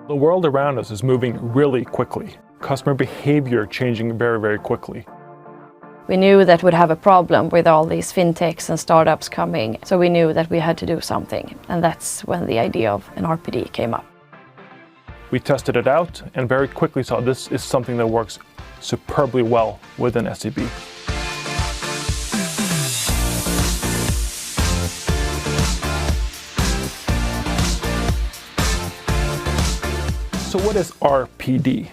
The world around us is moving really quickly. Customer behavior changing very, very quickly. We knew that we'd have a problem with all these fintechs and startups coming, so we knew that we had to do something, and that's when the idea of an RPD came up. We tested it out and very quickly saw this is something that works superbly well within SEB. So what is RPD?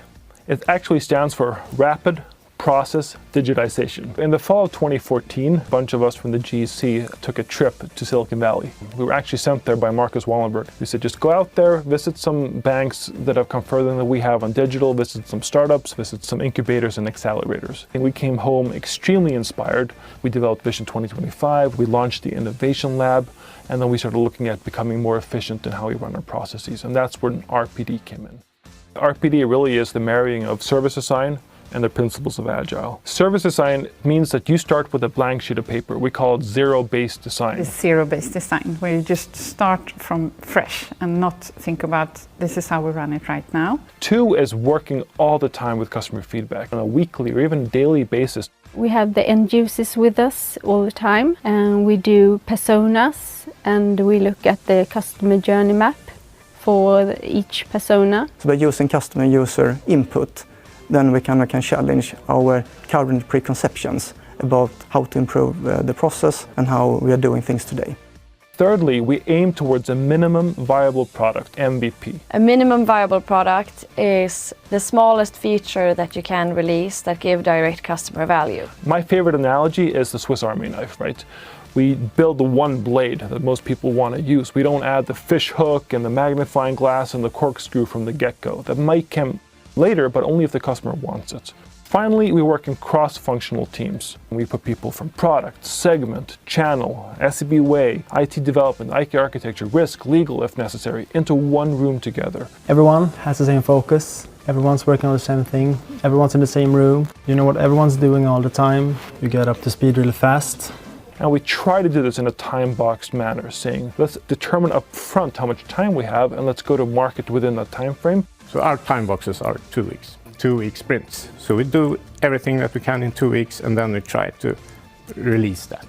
It actually stands for Rapid Process Digitization. In the fall of 2014, a bunch of us from the GEC took a trip to Silicon Valley. We were actually sent there by Marcus Wallenberg. We said, just go out there, visit some banks that have come further than we have on digital, visit some startups, visit some incubators and accelerators. And we came home extremely inspired. We developed Vision 2025, we launched the Innovation Lab, and then we started looking at becoming more efficient in how we run our processes. And that's when RPD came in. RPD really is the marrying of service design and the principles of agile. Service design means that you start with a blank sheet of paper. We call it zero-based design. It's zero-based design, where you just start from fresh and not think about this is how we run it right now. 2 is working all the time with customer feedback on a weekly or even daily basis. We have the end users with us all the time, and we do personas, and we look at the customer journey map for each persona. So by using customer user input, then we can challenge our current preconceptions about how to improve the process and how we are doing things today. Thirdly, we aim towards a minimum viable product, MVP. A minimum viable product is the smallest feature that you can release that give direct customer value. My favorite analogy is the Swiss Army knife, right? We build the one blade that most people want to use. We don't add the fish hook and the magnifying glass and the corkscrew from the get-go. That might come later, but only if the customer wants it. Finally, we work in cross-functional teams. We put people from product, segment, channel, SEB way, IT development, IT architecture, risk, legal if necessary, into one room together. Everyone has the same focus. Everyone's working on the same thing. Everyone's in the same room. You know what everyone's doing all the time. You get up to speed really fast. And we try to do this in a time-boxed manner, saying, let's determine up front how much time we have and let's go to market within that time frame. So our time boxes are 2 weeks, 2-week sprints. So we do everything that we can in 2 weeks and then we try to release that.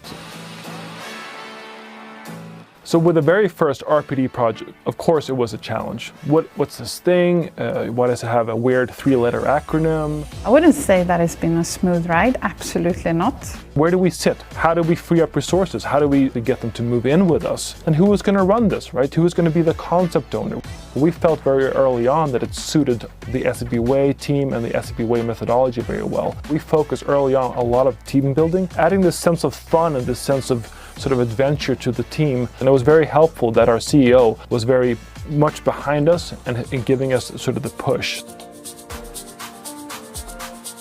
So with the very first RPD project, of course it was a challenge. What's this thing? Why does it have a weird 3-letter acronym? I wouldn't say that it's been a smooth ride, absolutely not. Where do we sit? How do we free up resources? How do we get them to move in with us? And who is going to run this, right? Who is going to be the concept owner? We felt very early on that it suited the SEB Way team and the SEB Way methodology very well. We focused early on a lot of team building, adding this sense of fun and this sense of sort of adventure to the team. And it was very helpful that our CEO was very much behind us and giving us sort of the push.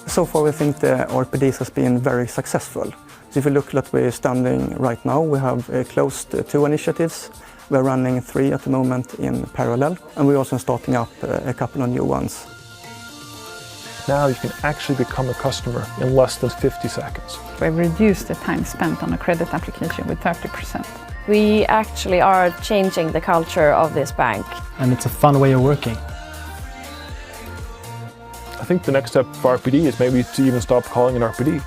So far we think the RPDs has been very successful. So if you look at where we're standing right now, we have closed 2 initiatives. We're running 3 at the moment in parallel, and we're also starting up a couple of new ones. Now you can actually become a customer in less than 50 seconds. We've reduced the time spent on a credit application with 30%. We actually are changing the culture of this bank. And it's a fun way of working. I think the next step for RPD is maybe to even stop calling it RPD.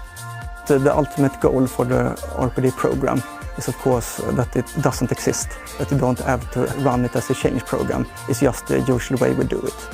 The ultimate goal for the RPD program is of course that it doesn't exist, that you don't have to run it as a change program. It's just the usual way we do it.